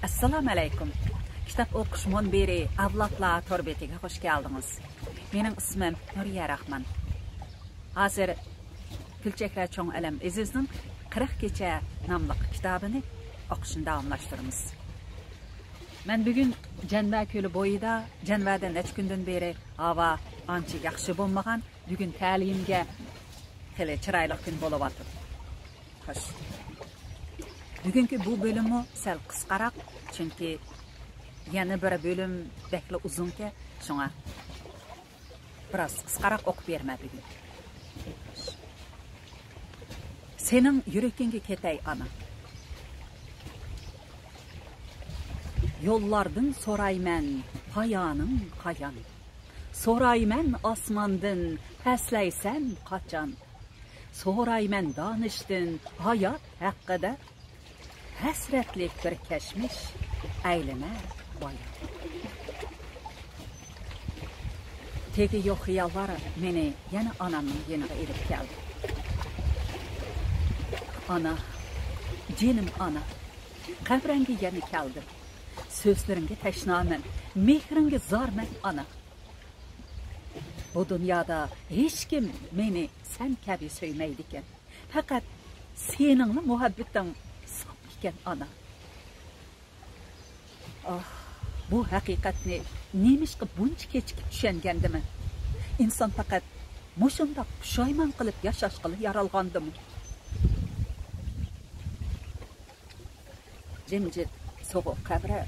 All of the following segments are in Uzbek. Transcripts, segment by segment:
Assalamu alaykum. Kitap o'qish munbiri avlodlar torbetiga xush keldingiz. Mening ismim Nuriya Rahman. Hozir Gulchehra cho'ng alam Azizning 40 kecha nomli kitobini o'qishni davomlashtiramiz. Men bugun Janva ko'li bo'yida, Janvada necha kundan beri havo ancha yaxshi bo'lmagan, bugun ta'limga xeli chiroyli kun bo'layotdi. Xo'sh. Bugungi bu bölümü sal qisqaroq, chunki yana bir bölüm bekli uzunki, shunga biroz qisqaroq o'qib berma bugun. Sening yurakingga ketay ana. Yollardan sorayman, payanın qayan. Sorayman osmondan, paslaysan qachon. Sorayman danishdan, hayot haqida. Hasretlik bir keşmiş, eylener bayan. Tegi yok hiyalları beni yana anamın yanına edip geldi. Ana, canım ana, kabrengi yana geldim. Sözleringe teşnamen, mehringe zarmen ana. Bu dünyada hiç kim beni sen kabi söymeydiken. Fakat seninle muhabbetten ana. Ah, bu haqiqatni nemişki buncha kechikib tushangandimi? İnson faqat mushunda pushaymon qilib yashash qilib yaralgandimi? Jimjit so'g'u qabri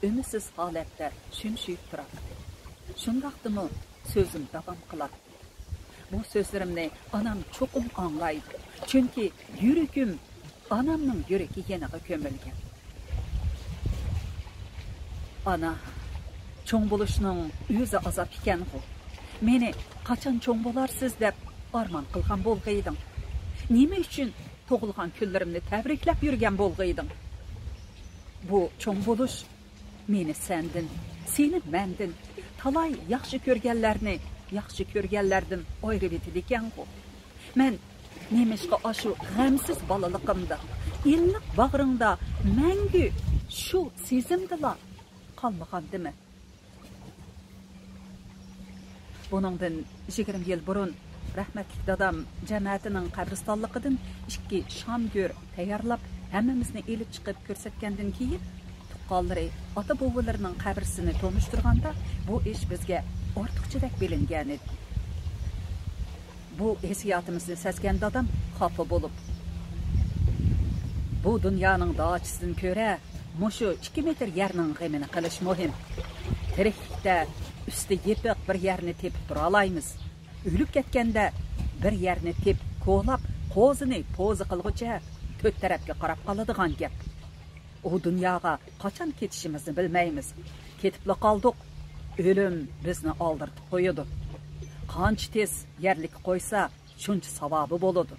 umidsiz holatda shumshuyib turadi. Shundaqdimi so'zim davom qiladi. Bu so'zlarimni onam cho'qim anglaydi. Chunki yuragim anamның yüreki yeniga kömülgen. Ana, çoğ buluşunun özü azap iken bu. Meni kaçan çoğ bolarsız dep arman kılgan bolğaydın. Nime üçün toğulgan küllerimni təbriklep yürgen bolğaydın. Bu çoğ buluş meni sendin, seni mendin. Talay yaxşı körgellerden ayrı bitiliken bu. Men nemişki aşu gamsiz balalıqımda, illik bağrında məngü şu sezimdila qalmağan demi? Bunundan 20 yıl burun rahmetlik dadam cemaatinin qabristanlıqıdın 2 şam gör tayarlap həmmimizni elip çıqıb körsetkendin keyin tuqqalları ata bovalarının qabrisini tonuşturganda bu iş bizge ortiqçidek bilingen edi. Bu hissiyatımızı sezgen adam xafa bolup. Bu dünyanın dağçısını köre, muşu 2 metr yerinin qimini qilish muhim. Tiriklikdə üstü yepiq bir yerini tepib duralaymiz. Ölüp ketkende bir yerini tep koğlap, qo'zini pozi qilgucha to'rt tarafga qarab qoladigan gap. O dunyoga qachon ketishimizni bilmaymiz. Ketibla qoldik. Ölüm bizni aldırtib qo'yadi. Qancha tez yerlik qo'ysa, shuncha savobi bo'ladi.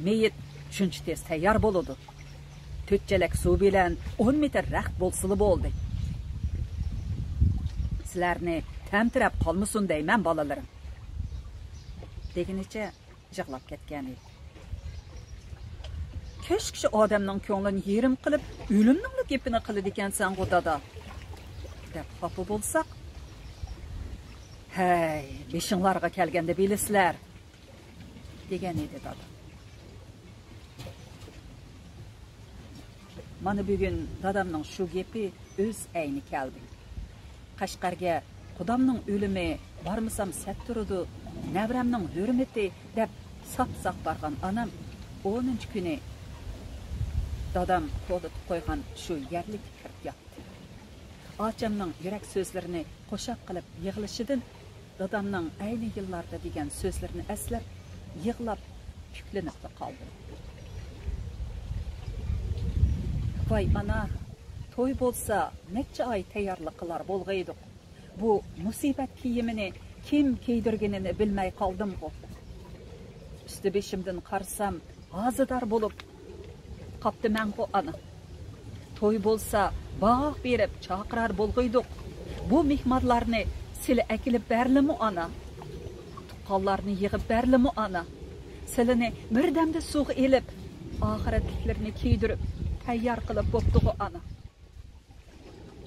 Meyit shuncha tez tayyor bo'ladi. To'tchalak suv bilan 10 metr raxt bo'lsili bo'ldi. Sizlarni tamtirab qolmasin deyman bolalarim. Deginicha yig'lab ketgan edi. Keşke odamning ko'nglini yerim qilib, o'limning gapini qiladi ekansan qo'dada. deb xafa bo'lsak, hey, beshinglarga kelganda bilasizlar degan edi dada. Mana bugun dadamning shu gapi o'z ayni keldi. Qashqarga Qudamning o'limi bormasam sat turdi, navramning hurmati deb sap-sap bargan anam 10-kuni dadam qo'lda qo'ygan shu yerlik kirib yotdi. Achamning yurak so'zlarini qo'shaq qilib yig'lishidan dadamning ayni yillarda degan so'zlarini eslab yig'lab tuklanib qoldi. Voy ana, to'y bo'lsa necha oy tayyorlik qilar bo'lg'aydik. Bu musibat kiyimini kim kiydirganini bilmay qoldim bu. Üstü beşimden qarsam g'azidor bo'lib qoptiman bu ana. To'y bo'lsa bog' berib chaqirar bo'lg'aydik. Bu mehmonlarni sili akilib berlimi ana? Tuqqanlarni yig'ib berlimi ana? Silini birdamda suv elib, oxiratliklarni kiydirib tayyor qilib bo'pti ana.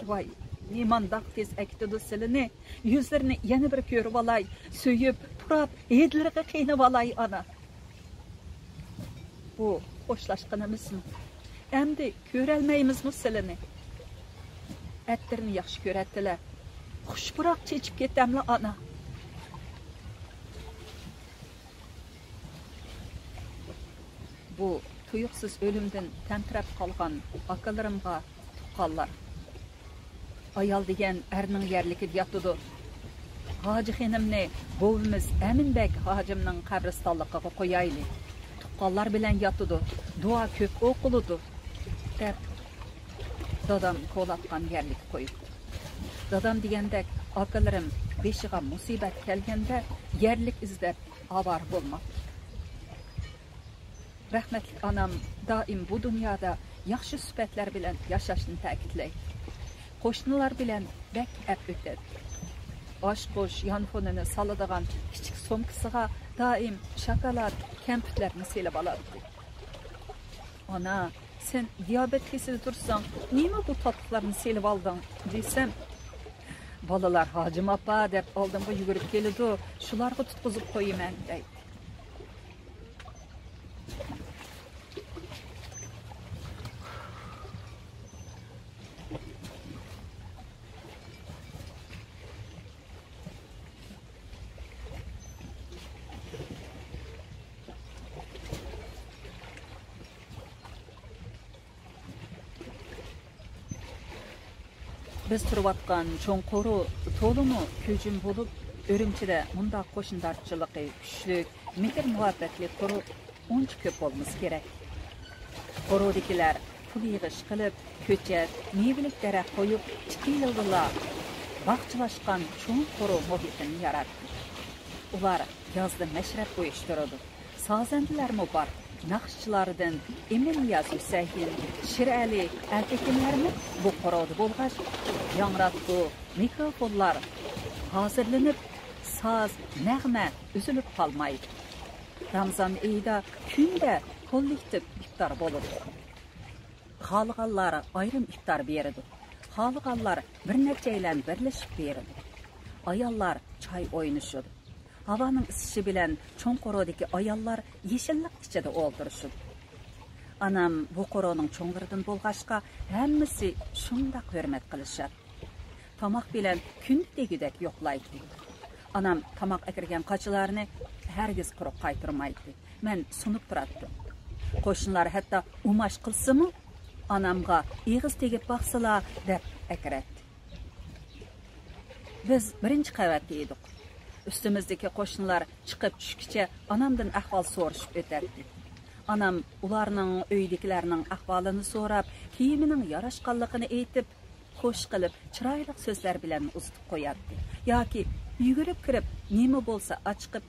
Vay, nimandaq tez əktidi silini, yüzlerini yeni bir görüp alay, söyüp, turap, edilirge qiynib alay ana. Bu, hoşlaşqınımız mı? Əmdi, görəlməyimiz mi silini? Ətlərini yaxşı görətdiler. Xuş bırak çeçip ketemli ana. Bu, tuyuqsuz ölümden təmtirəb qalğan akalarımğa tuqqallar. Ayal degen ərinin yerliki yatıdı. Hacı xenimni bovimiz Əminbək hacımның qəbristallıqıға qoyaylı. Tuqqallar bilen yatıdı. Dua köp oquludu. Dəb, dadam qolatqan yerlik qoyubdu. Dadam degəndək akalarım beşiğa musibət gəlgəndə yerlik izləb avar bolmaq. Rəhmətlik anam daim bu dünyada yaxşı sübətlər bilən yaşaşını təkidləyir. Qoşnular bilən bək əp ötədi. Aş-qoş yanfonunu salıdığan kiçik somkısığa daim şokolad, kempütlərini selib alardı. Ana, sen diyabet kesili dursan, neyme bu tatlılarını selib aldın desem, balalar hacım apa dep aldığımda yugurub gelidi, şularga tutquzub koyayım mən deydi. Biz turvatqan çoğunqoru tolumu köcüm bolup, Örümçide mundaq qoşundarçılıqı güçlük, mehr muhabbetli qoru onca köp olması gerek. Qorudikiler pul yığış qilib, köçet, mevilik dərək qoyub, 2 yıldıla bağçılaşqan çoğunqoru muhitini yarattı. Ular yazda məşrəb uyuşturdu. Sazəndiler mi var? Naqşçılardan Emin Niyaz Hüseyin, Şirəli, Əltekinlərimi bu qorodu bolğaç, yanratdı, mikrofonlar hazırlanıb, saz, nəğmə üzülüb qalmaydı. Ramazan ayda kündə kollektiv iftar bolur. Xalqallar ayrım iftar berdi. Xalqallar bir neçəylə birləşib berdi. Ayallar çay oynuşudu. Havanın ısışı bilen çoğun qorodaki ayallar yeşillik içinde olduruşudu. Anam bu qoronun çoğunlardan bolğaşqa həmmisi şundaq hürmet qilişadi. Tamaq bilen kündü degüdek yoqlaydı. Anam tamaq ekirgen qaçılarını hergiz qurup qaytırmaydı. Mən sunup turatdım. Qoşunlar hatta umaş qılsı mı? Anamga iğiz tegip baxsıla dep ekiretdi. Biz birinci qavatda edik. Üstümüzdeki qoşunlar çıkıp düşkiçe anamdan ahval soruşup ötədi. Anam ularning öydekilərinin ahvalını sorab, kiyiminin yaraşqanlığını eytip, xoş qilib, çırayliq sözler bilen uztup qoyatdı. Yoki yugurib kirib, nemi bolsa açıqıb,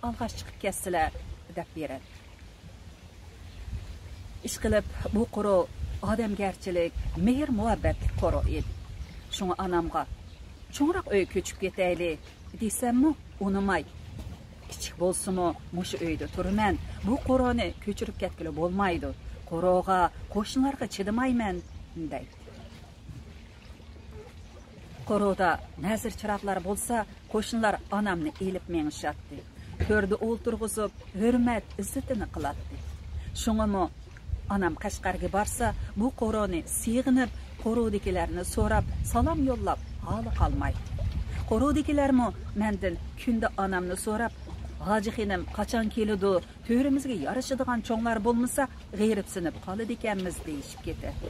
alğaş çıkıp kessiler dep beradi. İş qilib, bu qoro adamgerçilik, mehr muhabbetlik qoro edi. Şunu anamga çoğurak öy köçüp ketayli desem mi, unumay. Kichik bolsumu, muşu öyde turmen, bu qoroni köçürüp ketkili bolmaydı. Qoroga, qoşunlarga çıdımaymen, deydi. Qoroda nazir çıraqlar bolsa, qoşunlar anamni elip menişatdi. Körde olturguzup, hürmet, izzitini qılatdi. Şunu mu, anam Qashqarga barsa, bu qoroni sığınıp, qorodikilerini sorap, salam yollap, halı qalmaydı. Qorodikilermi menden künde anamni sorap, Hacı xenim qaçan kelidi, törümizge yarışıdığan çoğlar bolmasa, g'eyripsinib qoladi ekanmiz deyishib ketadi.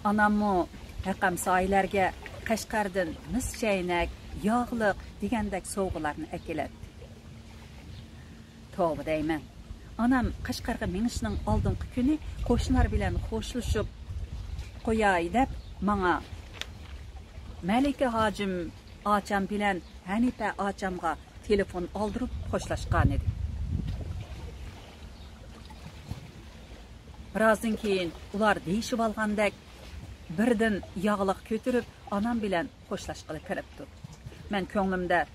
Anammi haqam soylarga Qashqardan mis chaynak, yog'liq degandek sovg'alarni akeladi. Tavba deyman. Anam Qashqarga minishning oldingi kuni qo'shnilar bilan xo'shlashib qo'yay deb manga Malika hacım Açam bilen Hanife Açamga telefon aldırıp hoşlaşkan edi. Birazdan keyin ular deyişip algandek birden yağlıq kötürüp anam bilen hoşlaşqılı kiripdi. Men ko'nglimda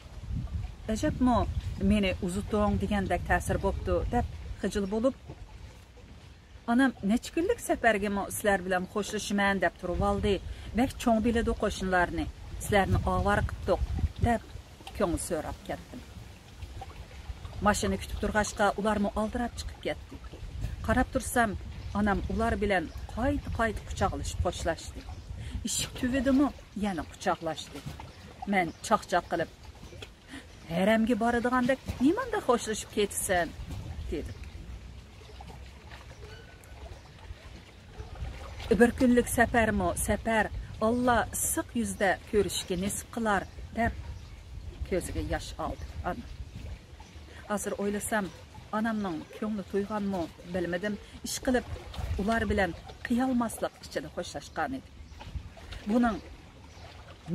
"Ajabmi meni uzutding" degandek ta'sir bo'pti deb xijil bo'lib, Anam neçə günlük səfərgə sizlər bilan xoşlaşman deb turib aldı. Bək çoğ biledi qoşunlarını. Sizlərni avar qıtdıq deb köngül so'rab ketdim. Maşını kütüp turğaçqa ularmı aldırab chiqib ketdi. Qarab tursam, anam ular bilan qayt quchoqlashib xoşlaşdı. Ishik tüvidimi, yana quchoqlashdi. Men chaqchaq qilib, haramga boradigandek, nimanda xoşlaşib ketsan, dedim. Bir kunlik səfərmi, səfər Allah sık yüzdə görüşke nesip qılar deb ko'ziga yosh oldi. Hazır oylasam, anamning ko'ngli to'yganmi, bilmadim. Ish qilib, ular bilan qiyalmaslik ichida xo'shlashgan edi. Buning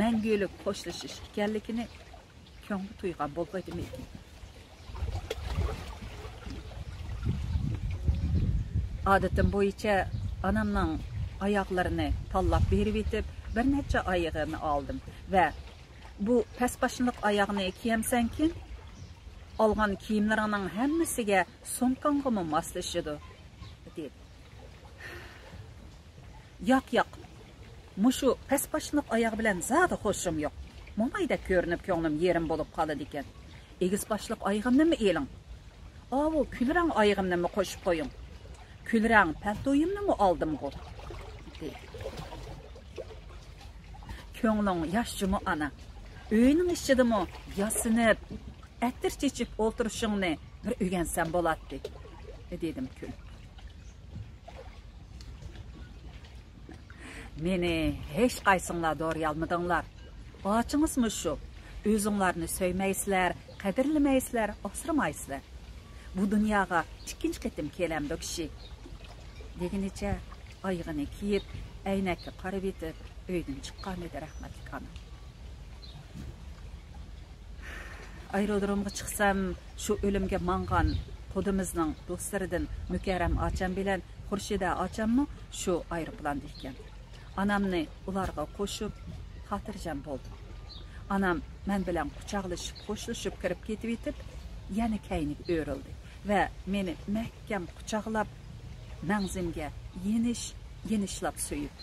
mangulik xo'shlashish ekanligini ko'ngli to'ygan bo'lmaydimi ekan? Odatim bo'yicha anamning ayaklarını tallab berib etib, bir neçə ayağını aldım və bu pəsbaşınlıq ayağını kiyemsenkin, alğan kiyimlərinin həmmisiga sumkanğımı maslaşıdı, dedi. Yoq, muşu pəsbaşınlıq ayağı bilan zadı xoşum yox. Momayda görünüb könglim yerim bo'lib qoladi ekan. Egiz başlıq ayağımni mi eling? Avu külrang ayağımni mi qo'shib qo'ying? Külrang paltoyimni mi aldım bu? Köngling yaşcımı ana, öyünün işçidimi yasinib, ettir çeçip oturuşunu bir öğensen bo'latdi, dedim kül. Meni hiç qaysınlar doğrayalmadыңlar. Açınız mı şu? Özünlarını söymeysizler, qadirlemeysizler, asırmaysizler. Bu dünyaga ikkinchi ketim kelem bu kishi. Deginicha ayğını kiyip, aynakka qarab etib, öyden chiqqan edi rahmatli anam. Aerodromga chiqsam, shu o'limga mangan qudimizning do'stlaridan Mukarram acham bilan Xurshida achammi shu aeroplanda ekan. Anamni ularga qo'shib, xotirjam bo'ldim. Anam men bilan quchoqlashib, xo'shlashib kirib ketib etib, yana kaynib o'rildi va meni mahkam quchoqlab, mangzimga yenishlab so'yib,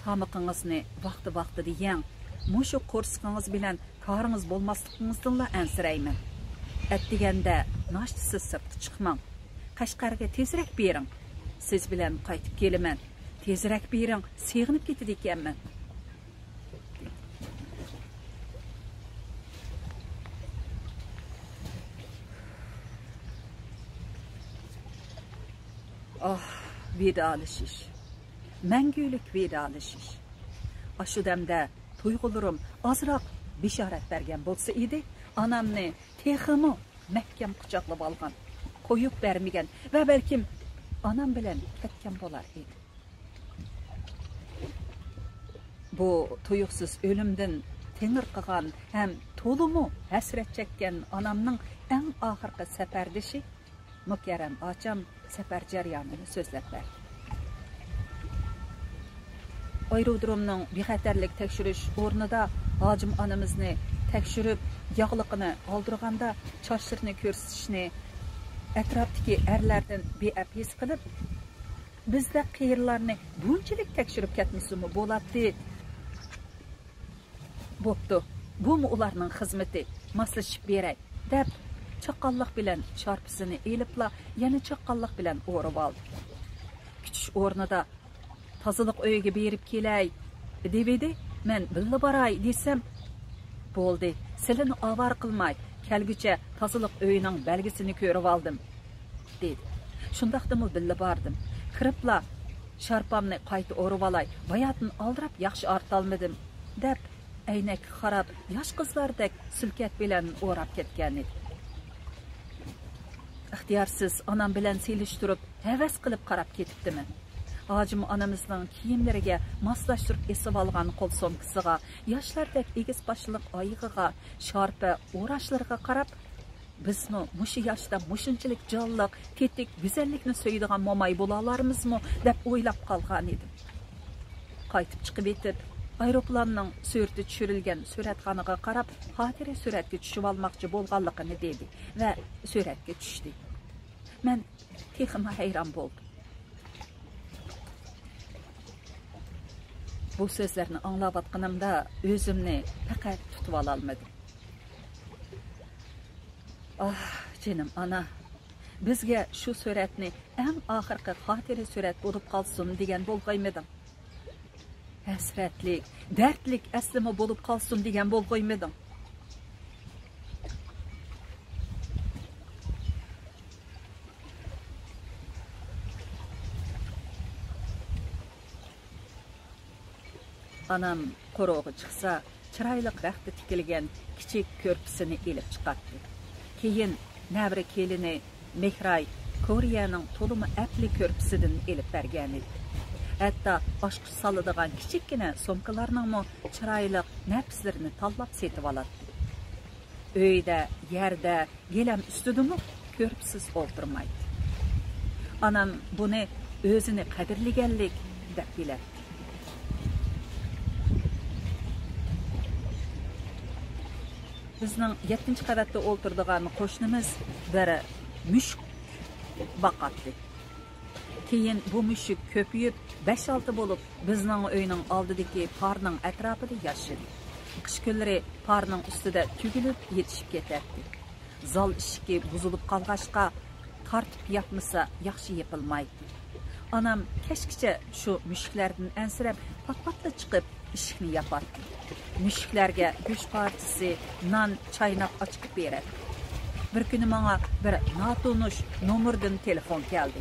tamıqınızını vaqti deyen, muşu qo'rsqingiz bilan karınız bo'lmasligingizni ansirayman. Etdiganda naştisiz sirtqa chiqmang. Qashqarga tezroq bering. Siz bilan qaytib kelaman. Tezroq bering, seg'inib ketdi ekanman. Vedalashish. Mangulik vedalashish. Aşı demde tuyg'ularim azroq bishorat bergan bo'lsa edi, anamni teximi mahkam quchoqlab olgan, qo'yib bermagan va balkim anam bilan ketgan bo'lar edi. Bu tuyuqsiz o'limdan tengir qilgan ham to'limi hasrat chekkan anamning eng oxirgi safardishi Mukarram acham safar jarayonini so'zlab berdi. Aerodromning bexatarlik tekshirish o'rnida hojim onamizni tekshirib, yog'liqini oldirganda chochlarini ko'rsatishni atrofdagi erlardan beapis qilib, bizda qiyirlarni bunchalik tekshirib ketmasimi bo'ladi. Bo'pti, bu ularning xizmati, maslashib beray deb chaqqonlik bilan sharpisini elibla, yana chaqqonlik bilan o'rib oldi. Kutish o'rnida tozaliq uyiga berib kelay debedi, men billa boray desam, bo'ldi, silini avar qilmay, kelgucha tozaliq uyining belgisini ko'rib oldim, dedi. Shundaqdimi billa bordim. Kiribla sharpamni qayta o'rib olay, bayatni oldirib yaxshi artalmadim deb aynak qarab, yosh qizlardek silkat bilan o'rab ketgan edi. İxtiyorsiz anam bilan selishtirib, havas qilib qarab ketibdimi? Hacım anamızның kiyimleriga maslashtirib esib olgan qo'l so'mkisiga, yoshlardek egiz boshliq oyig'iga, sharpa o'rashlarga qarab, bizni mushu yoshda mushunchalik jonliq, tetik, go'zallikni so'yadigan momay bo'lalarmizmi deb o'ylab qolgan edim. Qaytib chiqib etib, aeroplanning surati tushirilgan suratxonaga qarab, xotira suratga tushib olmoqchi bo'lganligini dedi va suratga tushdi. men texima hayron bo'ldim. Bu so'zlarni anglayotganimda o'zimni faqat tutib ola olmadim. Ah, canım ana, bizga shu suratni eng oxirgi xotira surat bo'lib qolsin degan bo'lg'aymidim. Hasratlik, dardlik aslima bo'lib qolsin degan bo'lg'aymidim. Anam qorog'i chiqsa, chiroyli raqti tikilgan kichik ko'rpisini elib chiqardi. Keyin navri kelini Mehray Koreyaning to'limi apli ko'rpisidan elib bergan edi. Hatto oshqi soladigan kichikkina somkalarning chiroyli nafslarini tanlab setib oladi. Uyda, yerda, gelam ustidami ko'rpisiz o'ltirmaydi. Anam buni o'zini qadrlaganlik deb biladi. Bizning 7-qavatda o'ltirdigan qo'shnimiz bir mushuk boqatdi. Keyin bu mushuk ko'payib 5-6 bo'lib bizning uyning oldidagi parning atrofida yashadi. Qish kunlari parning ustida tugilib yetishib ketadi. Zal ishki buzilib qolg'ashqa tartib yapmasa yaxshi yepilmaydi. Anam kechgacha shu mushuklardan ansirab patpatla chiqib ishni yapadi. Mushuklarga go'sht partisi, non chaynab ochib beradi. Bir kuni menga bir notunush nomerdan telefon keldi.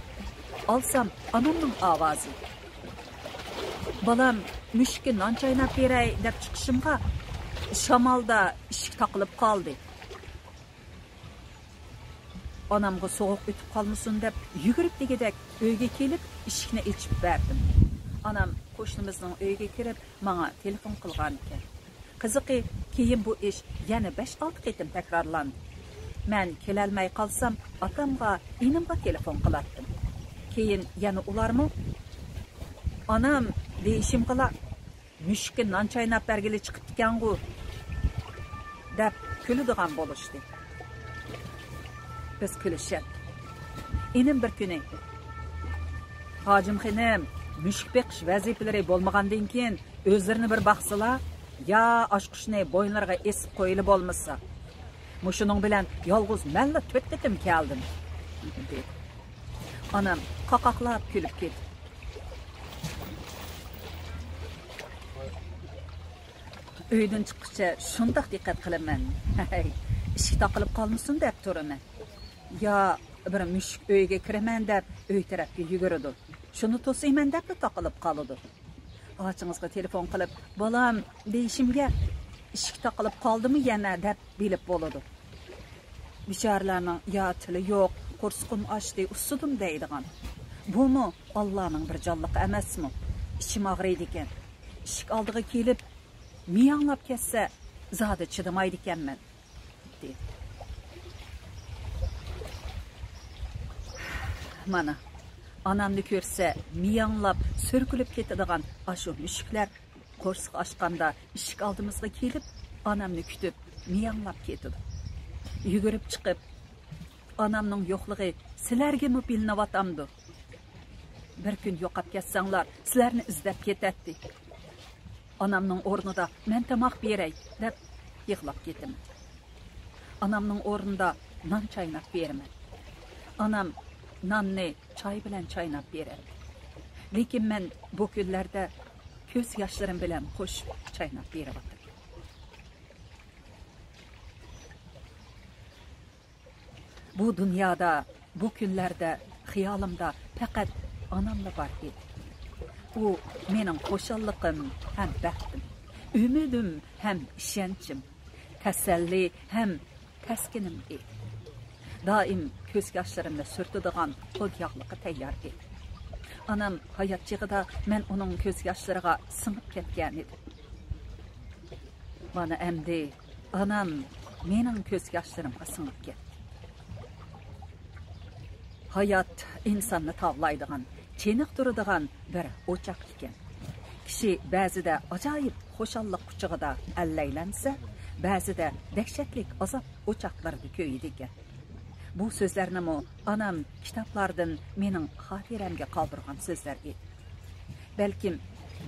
Alsam anamning ovozi. Balam, mushukka non chaynab beray deb chiqishimga shamolda eshik taqilib qoldi. Anamga sovuq o'tib qolmasin deb yugurib degidek uyga kelib eshikni ochib berdim. Anam qo'shnimizning uyiga kirib menga telefon qilgan ekan. Qiziqi, keyin bu ish yana 5-6 qitim takrorlandi. Men kelolmay qolsam, atamga, inimga telefon qilardim. Keyin yana ularmi? Anam deyishim qila, mushukka non chaynab bergili chiqib ekan-ku deb kuladigan bo'lishdi. Biz kulishib. Inim bir kuni Hojimxinim, mushuk beqish vazifalari bo'lmagandan keyin o'zlarini bir baqsalar, ya oshqushni bo'ynlariga esib qo'yilib bo'lmasa, mushuning bilan yolg'iz malla 4 qitim keldim. Anam qaqaqlab kulib ketdi. Uydan chiqishcha shundoq diqqat qilaman. Ishik taqilib qolmasin deb turaman. Ya bir mushuk uyga kiraman deb uy tarafga yuguradi. Shuni to'sayman deb taqilib qoladi. Ochingizga telefon qilib, "Bolam" deyishimga ishik taqilib qoldimi yana deb bilib bo'ladi. Bicharlarning ya tili yo'q, qo'rsqim ochdi, usudim deydigan. Bumi Allohning bir jonliqi emasmi? Ichim og'riydi ekan. Ishik oldiga kelib, miyanglab ketsa, zodi chidamaydi ekanman, dedi. Mana anamni ko'rsa, miyanglab so'rkilib ketadigan ashu mushuklar qo'rsq ochganda ishik oldimizga kelib, anamni kutib, miyanglab ketadi. Yugurib chiqib, anamning yo'qligi sizlarga bilinayotamdi. Bir kun yo'qab ketsanglar, sizlarni izlab ketadi. Anamning o'rnida men tamoq beray deb yig'lab ketaman. Anamning o'rnida non chaynab beraman. Anam nonni choy bilan chaynab beradi. Lekin men bu kunlarda ko'z yoshlarim bilan qo'shib chaynab berayotim. Bu dunyoda, bu kunlarda xiyolimda faqat onamla bor edi. U mening xo'shalliqim ham baxtim, umidim ham ishonchim, tasalli ham taskinim edi. Daim ko'z yoshlarimni surtadigan qo'l yog'liqi tayyor edi. Anam hayot chig'ida men uning ko'z yoshlariga singib ketgan edi. Mana endi anam mening ko'z yoshlarimga singib ketdi. Hayot insonni tavlaydigan, cheniq turadigan bir o'choq ekan. Kishi ba'zida ajoyib xo'shallik quchig'ida allaylansa, ba'zida dahshatlik azob o'choqlarida ko'yidi ekan. Bu sözlerini anam kitaplardan mening xotiramga qoldirgan sözler edi. Belkim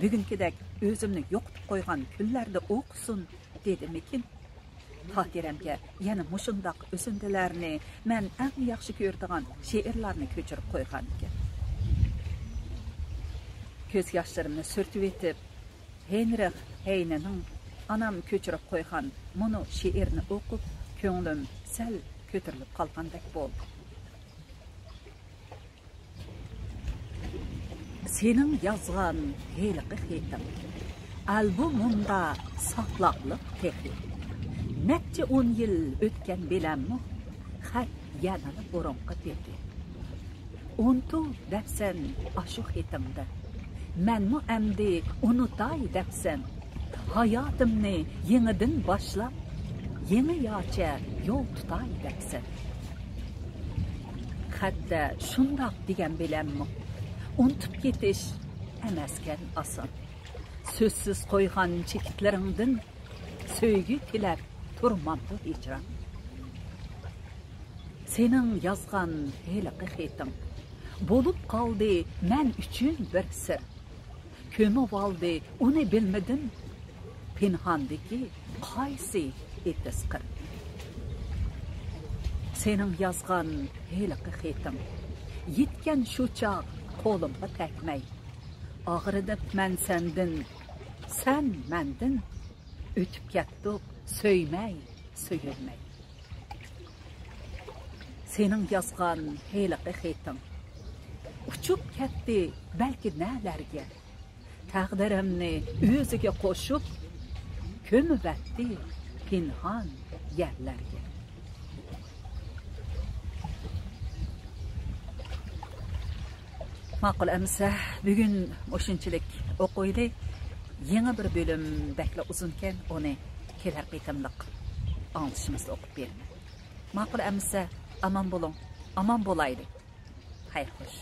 bugünkidek özümni yo'qitib qo'ygan kunlarda o'qisin dedimikin. Xotiramga yana mushundaq o'sindilarni men eng yaxshi ko'radigan she'rlarni ko'chirib qo'ygan ekan. Ko'z yoshlarimni surtib etib, Henrich Heinening anam ko'chirib qo'ygan bunu she'rni o'qib, ko'nglim sal ko'tarilib qolgandek bo'ldi. Senin yazgan heliqi xetim, albumumda saqlaqlıq texi. Neçe 10 yıl ötken bilemmi, xat yanılı burunqı dedi. Untu depsen aşu xetimde, menmu emdi unutay depsen, hayatımni yeniden başlap, yeni yaça yol tutay depsen. Xatda şundaq degen bilemmi, unutup ketiş emasken asan. Sözsüz qo'ygan chekitlaringdan söygü tilab turmamdı hicran. Senin yazgan heliqi xetim bolup qaldı men üçün bir sir. Kömüp aldı onu bilmedim, pinhandaki qaysi etisqir. Senin yazgan heliqi xetim yetken şu çağ qo'limga tekmey. Ağrıdıb mən səndin, sən məndin, ötüb ketdik, söymey, söyülmey. Senin yazgan heliqi xetim uçup ketdi belki nələrge, təqdirimni özüge qoşup, kömüb etdi pinhan yerlərge. Maqul emse bugün oşunçilik okuydu. Yeni bir bölüm bekle uzunken onu keler qitimliq anlışımızda okup berme. Maqul emse aman bolun, aman bolaydı. Hayır hoş.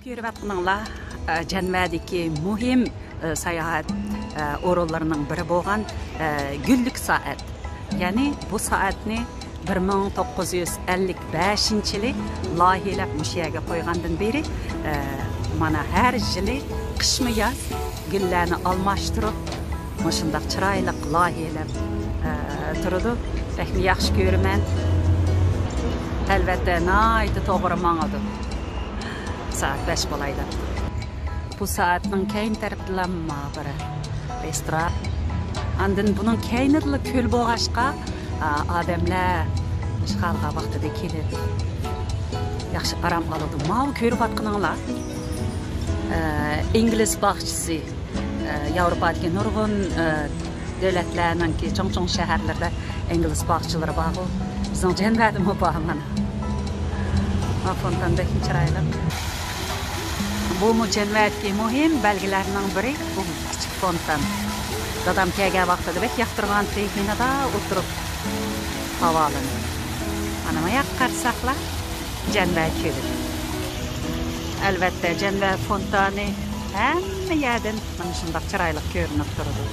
Görüp atqınыңlar Janvadagi muhim sayohat orollarının biri bo'lgan Güllük saat. Yani bu saatni 1955-yili loyihalab mushaga qo'ygandan beri mana har yili qishmi yoz gullarni almashtirib mushundaq chiroyli loyihalab turdi. Rahmi yaxshi ko'raman. Albatta naydi to'g'ri mangadi. Saat 5 bo'laydi. Bu saatning keyin taraflama bir restoran. Andın bunun keynirli köl boğaşqa adamlar işğalğa vaxtıda keledi. Yaxşı aram alıdı. Mavi körüp atqınыңlar. İngiliz bağçısı Avrupadagi nurgun devletlerinin ki çoğun şehirlerde İngiliz bağçıları bağı. Bizden Janvadi mı bağı mana. Fontan bekin çıraylı. Bu mu Janvadi muhim belgelerinin biri bu küçük fontan. Dadam kelgan vaqtida bek yoqtirgan texnikada o'tirib havolanib. Ana bu yoqqa qarsaqlar Janvadi ko'li. Albatta Janvadi fontani hamma yerdan mana shunday chiroyli ko'rinib turadi.